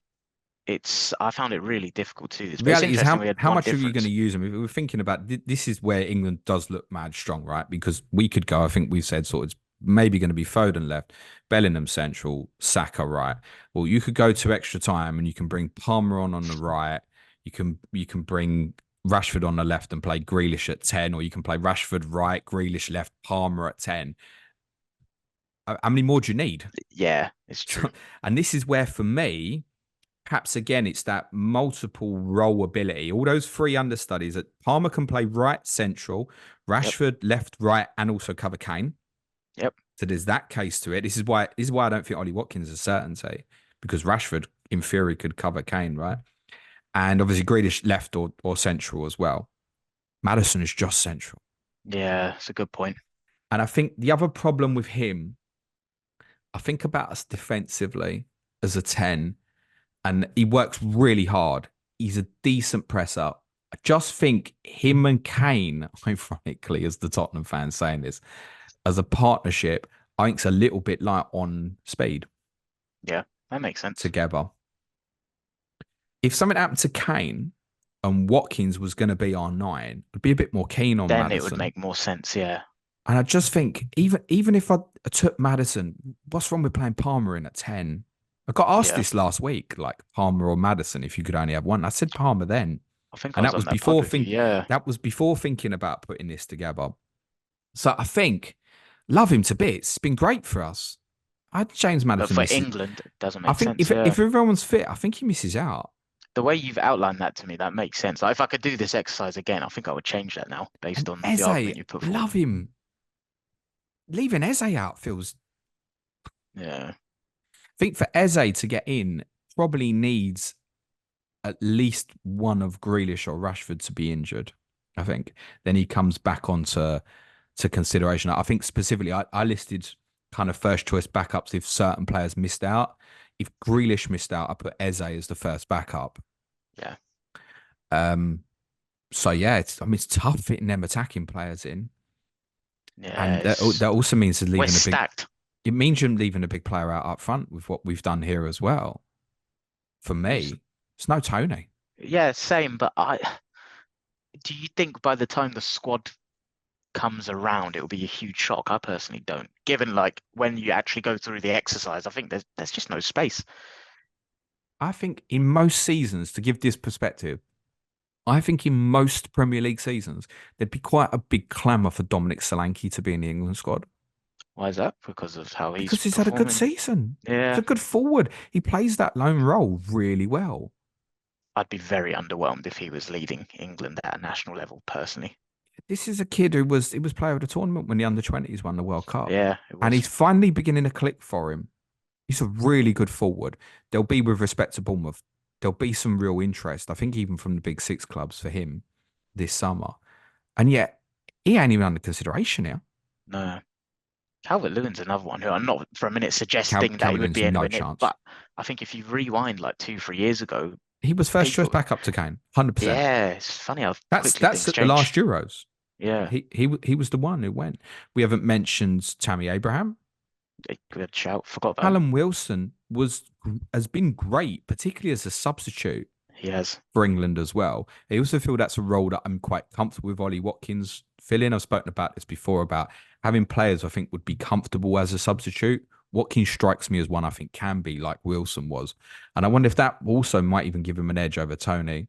I found it really difficult to do this. The reality is how much are you going to use them? If we're thinking about this is where England does look mad strong, right? Because we could go, I think we've said sort of it's maybe going to be Foden left, Bellingham central, Saka right. Well, you could go to extra time and you can bring Palmer on the right. You can bring Rashford on the left and play Grealish at 10, or you can play Rashford right, Grealish left, Palmer at 10. How many more do you need? Yeah, it's true. And this is where, for me, perhaps again, it's that multiple role ability. All those three understudies that Palmer can play right central, Rashford left, right, and also cover Kane. Yep. So there's that case to it. This is why I don't think Ollie Watkins is a certainty, because Rashford, in theory, could cover Kane, right? And obviously Grealish left or central as well. Maddison is just central. Yeah, it's a good point. And I think the other problem with him, I think about us defensively as a 10, and he works really hard. He's a decent presser. I just think him and Kane, ironically, as the Tottenham fans saying this, as a partnership, I think it's a little bit light on speed. Yeah, that makes sense. Together. If something happened to Kane and Watkins was going to be our 9, I'd be a bit more keen on Maddison. Then it would make more sense, yeah. And I just think, even if I took Maddison, what's wrong with playing Palmer in at 10? I got asked this last week, like Palmer or Maddison, if you could only have one. I said Palmer then. I think that was before thinking about putting this together. So I think, love him to bits. It's been great for us. James Maddison. But for England, it doesn't make sense. If everyone's fit, I think he misses out. The way you've outlined that to me, that makes sense. If I could do this exercise again, I think I would change that now based on the argument you put forward. Love him. Leaving Eze out feels... Yeah. I think for Eze to get in, probably needs at least one of Grealish or Rashford to be injured, I think. Then he comes back onto consideration. I think specifically, I listed kind of first choice backups if certain players missed out. If Grealish missed out, I put Eze as the first backup. Yeah. So yeah, it's tough fitting them attacking players in, Yeah, and that also means we're leaving a big. stacked. It means you're leaving a big player out up front with what we've done here as well. For Who's me, it's no Tony. yeah, same. But do you think by the time the squad comes around, it will be a huge shock? I personally don't. Given like when you actually go through the exercise, I think there's just no space. I think in most seasons, to give this perspective, I think in most Premier League seasons, there'd be quite a big clamour for Dominic Solanke to be in the England squad Why is that? Because of how he's because he's had a good performing. season. He's Yeah, a good forward. He plays that lone role really well. I'd be very underwhelmed if he was leading England at a national level, personally. This is a kid who was player of the tournament when the under-20s won the World Cup. Yeah, it And was. he's finally beginning to click for him. He's a really good forward. There'll be, with respect to Bournemouth, there'll be some real interest, I think, even from the big six clubs for him this summer. And yet, he ain't even under consideration now. No. Calvert-Lewin's another one who I'm not for a minute suggesting that he would Calvert-Lewin's be no anywhere near, chance. but I think if you rewind like 2, 3 years ago, He was first choice people, backup to Kane, 100%. yeah, it's funny how That's quickly that's things at the change. last Euros. Yeah, He was the one who went. We haven't mentioned Tammy Abraham. good shout. Forgot about him. Callum Wilson has been great, particularly as a substitute He has. for England as well. I also feel that's a role that I'm quite comfortable with Ollie Watkins filling. I've spoken about this before about having players I think would be comfortable as a substitute. Watkins strikes me as one I think can be like Wilson was. And I wonder if that also might even give him an edge over Tony.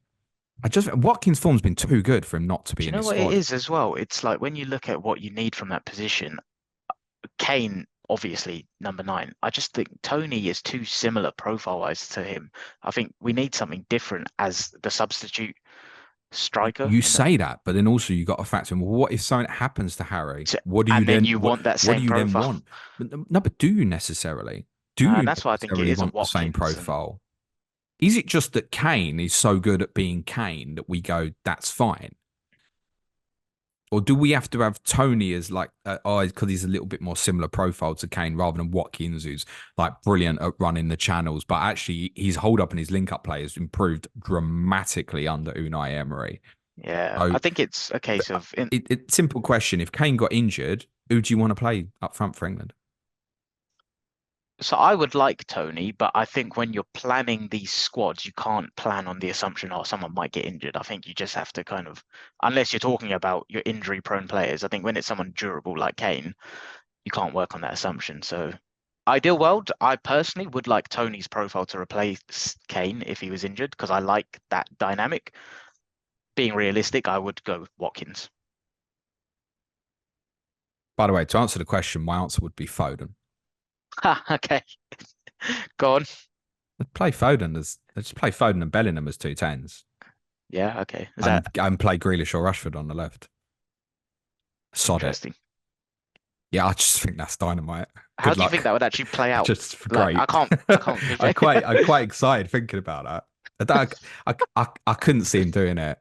Watkins' form's been too good for him not to Do be you in know his what it squad. is as well? It's like when you look at what you need from that position, Kane, obviously number 9. I just think Tony is too similar profile-wise to him. I think we need something different as the substitute striker You in that. say that, but then also you got to factor in, well, what if something happens to Harry? What do you And then then you want that what do same you then profile. want? But no, but do you necessarily? Do Nah, you and that's why I think it necessarily is a want the same Watkins and profile? Is it just that Kane is so good at being Kane that we go, that's fine? Or do we have to have Tony as like, because he's a little bit more similar profile to Kane rather than Watkins, who's like brilliant at running the channels, but actually his hold up and his link up play has improved dramatically under Unai Emery. yeah, So I think it's a case of simple question: if Kane got injured, who do you want to play up front for England? so I would like Tony, but I think when you're planning these squads, you can't plan on the assumption, oh, someone might get injured. I think you just have to kind of, unless you're talking about your injury prone players, I think when it's someone durable like Kane, you can't work on that assumption. So ideal world, I personally would like Tony's profile to replace Kane if he was injured, because I like that dynamic. Being realistic, I would go Watkins. By the way, to answer the question, my answer would be Foden. Okay, go on. Let's play Foden and Bellingham as 2 10s, Yeah, okay. Is that and play Grealish or Rashford on the left. Sod it. interesting? Yeah, I just think that's dynamite. How Good do you think luck. that would actually play out? Just Like, great. I can't I'm picture. quite excited thinking about that. I couldn't see him doing it.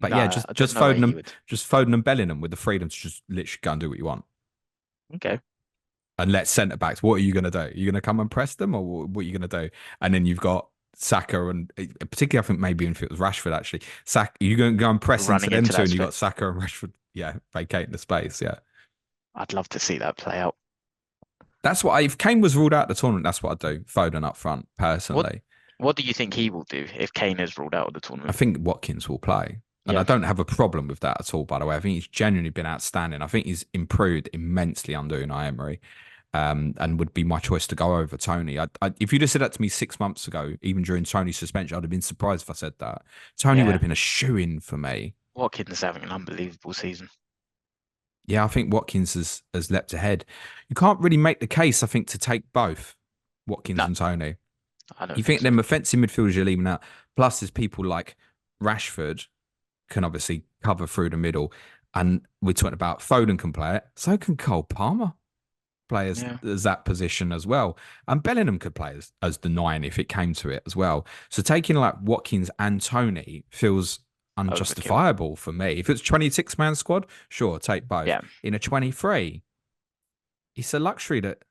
But No, yeah, there's no way he would. Just Foden and Bellingham with the freedom to just literally go and do what you want. Okay. And let centre backs. What are you going to do? Are you going to come and press them, or what are you going to do? And then you've got Saka and particularly, I think maybe if it was Rashford actually, Saka. You're going to go and press into Running them into two, that and you space. got Saka and Rashford. Yeah, vacating the space. Yeah, I'd love to see that play out. that's what if Kane was ruled out of the tournament, that's what I'd do. Foden up front, What personally. What do you think he will do if Kane is ruled out of the I tournament? think Watkins will play. And I Yeah. don't have a problem with that at all, by the way. I think he's genuinely been outstanding. I think he's improved immensely under Unai Emery, and would be my choice to go over Tony. If you'd have said that to me 6 months ago, even during Tony's suspension, I'd have been surprised if I said that. Tony would Yeah. have been a shoo-in for me. Watkins is having an unbelievable season. Yeah, I think Watkins has leapt ahead. You can't really make the case, I think, to take both Watkins No, and Tony. I don't You think think so. them offensive midfielders you're leaving out. Plus, there's people like Rashford can obviously cover through the middle. And we're talking about Foden can play it. So can Cole Palmer play Yeah. as that position as well. And Bellingham could play as the 9 if it came to it as well. So taking like Watkins and Tony feels Overkill. unjustifiable for me. If it's 26-man squad, sure, take both. Yeah. In a 23, it's a luxury that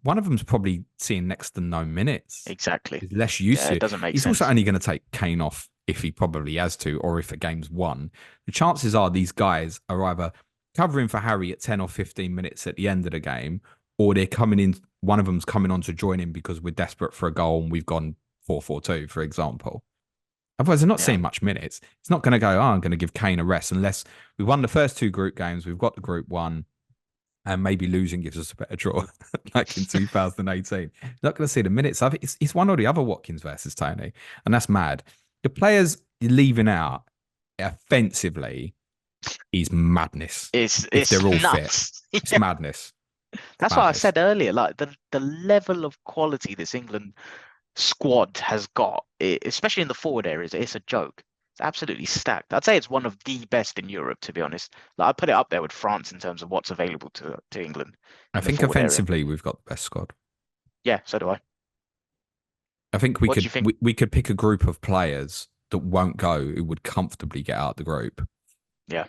one of them's probably seeing next to no minutes. Exactly. He's less used Yeah, to it it. doesn't make He's also sense. only going to take Kane off if he probably has to, or if a game's won, the chances are these guys are either covering for Harry at 10 or 15 minutes at the end of the game, or they're coming in, one of them's coming on to join in because we're desperate for a goal and we've gone 4-4-2, for example. Otherwise, they're not seeing much minutes. It's not going to go, oh, I'm going to give Kane a rest unless we won the first 2 group games, we've got the group one, and maybe losing gives us a better draw, like in 2018. You're not going to see the minutes. I think it's one or the other, Watkins versus Tony, and that's mad. The players you're leaving out offensively is madness. If they're all nuts. fit. It's madness. That's what I said earlier. Like the level of quality this England squad has got, especially in the forward areas, it's a joke. It's absolutely stacked. I'd say it's one of the best in Europe, to be honest. Like, I put it up there with France in terms of what's available to England. I think offensively we've got the best squad. Yeah, so do I. I think we could pick a group of players that won't go who would comfortably get out the group. Yeah.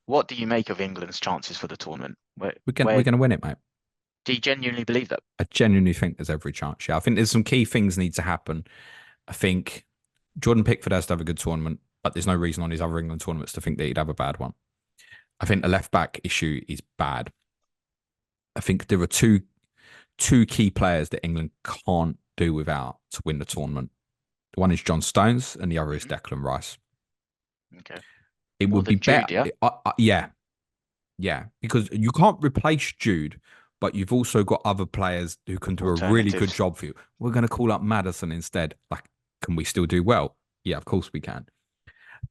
What do you make of England's chances for the tournament? We're going to win it, mate. Do you genuinely believe that? I genuinely think there's every chance. Yeah, I think there's some key things need to happen. I think Jordan Pickford has to have a good tournament, but there's no reason on his other England tournaments to think that he'd have a bad one. I think the left back issue is bad. I think there are two key players that England can't do without to win the tournament. One is John Stones and the other is Declan Rice. Okay. It would be better. Yeah? Yeah, because you can't replace Jude, but you've also got other players who can do a really good job for you. We're going to call up Maddison instead. Like, can we still do well? Yeah, of course we can.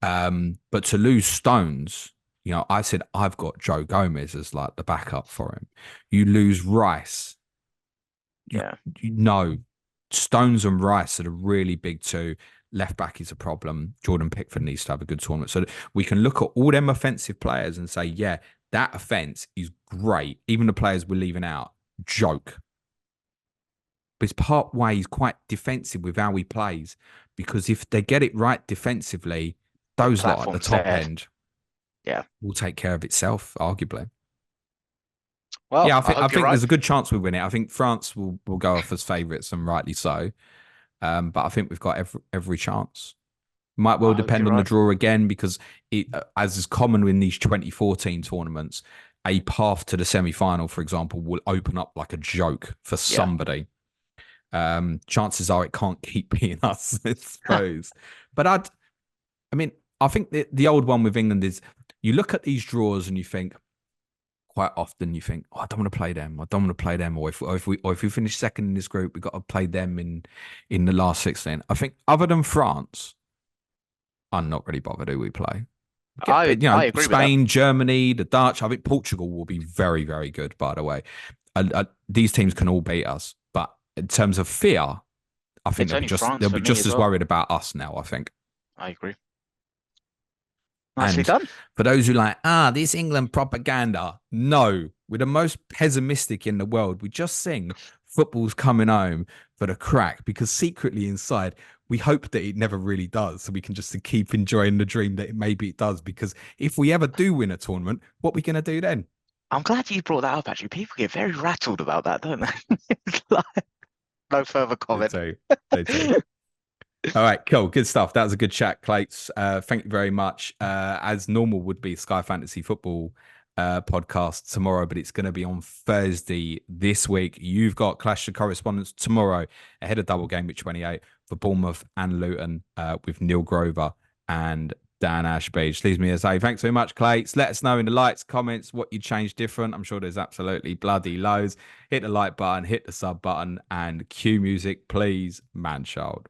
But to lose Stones, you know, I said I've got Joe Gomez as like the backup for him. You lose Rice. No, Stones and Rice are the really big two. Left back is a problem. Jordan Pickford needs to have a good tournament. So we can look at all them offensive players and say, yeah, that offense is great. Even the players we're leaving out, joke. But it's part way he's quite defensive with how he plays, because if they get it right defensively, those lot at the top end, will take care of itself, arguably. Well, yeah, I think there's a good chance we win it. I think France will go off as favourites, and rightly so. But I think we've got every chance. Might well depend on the draw again, because as is common in these 2014 tournaments, a path to the semi-final, for example, will open up like a joke for somebody. Chances are it can't keep being us, I suppose. But I think the old one with England is, you look at these draws and you think, quite often you think, oh, I don't want to play them. I don't want to play them. Or if we finish second in this group, we've got to play them in the last 16. I think other than France, I'm not really bothered who we play. I agree Spain, with that. Germany, the Dutch. I think Portugal will be very, very good, by the way. These teams can all beat us. But in terms of fear, I think they'll be just as worried about us now, I think. I agree. Nicely done. For those who like, this England propaganda. No, we're the most pessimistic in the world. We just sing football's coming home for the crack, because secretly inside, we hope that it never really does. So we can just keep enjoying the dream that maybe it does. Because if we ever do win a tournament, what are we going to do then? I'm glad you brought that up, actually. People get very rattled about that, don't they? No further comment. They do. All right, cool. Good stuff. That was a good chat, Clates. Thank you very much. As normal would be Sky Fantasy Football podcast tomorrow, but it's going to be on Thursday this week. You've got Clash of Correspondents tomorrow ahead of double game week 28 for Bournemouth and Luton with Neil Grover and Dan Ashby. Which leaves me to say thanks very much, Clates. Let us know in the likes, comments, what you changed different. I'm sure there's absolutely bloody loads. Hit the like button, hit the sub button, and cue music, please, man child.